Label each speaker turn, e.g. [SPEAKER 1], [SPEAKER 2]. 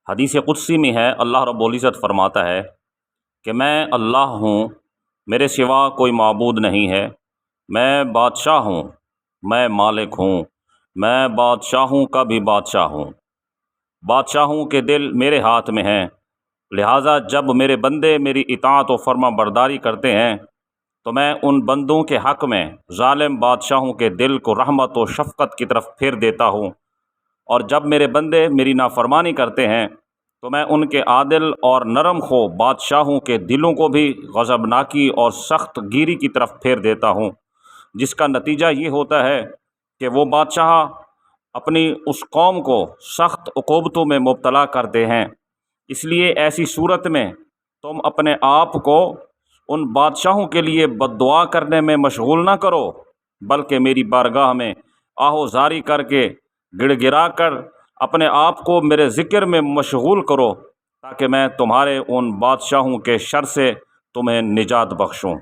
[SPEAKER 1] حدیث قدسی میں ہے، اللہ رب العزت فرماتا ہے کہ میں اللہ ہوں، میرے سوا کوئی معبود نہیں ہے، میں بادشاہ ہوں، میں مالک ہوں، میں بادشاہوں کا بھی بادشاہ ہوں، بادشاہوں کے دل میرے ہاتھ میں ہیں، لہٰذا جب میرے بندے میری اطاعت و فرما برداری کرتے ہیں تو میں ان بندوں کے حق میں ظالم بادشاہوں کے دل کو رحمت و شفقت کی طرف پھیر دیتا ہوں، اور جب میرے بندے میری نافرمانی کرتے ہیں تو میں ان کے عادل اور نرم خو بادشاہوں کے دلوں کو بھی غضبناکی اور سخت گیری کی طرف پھیر دیتا ہوں، جس کا نتیجہ یہ ہوتا ہے کہ وہ بادشاہ اپنی اس قوم کو سخت عقوبتوں میں مبتلا کرتے ہیں۔ اس لیے ایسی صورت میں تم اپنے آپ کو ان بادشاہوں کے لیے بد دعا کرنے میں مشغول نہ کرو، بلکہ میری بارگاہ میں آہو زاری کر کے گڑ گڑا کر اپنے آپ کو میرے ذکر میں مشغول کرو، تاکہ میں تمہارے ان بادشاہوں کے شر سے تمہیں نجات بخشوں۔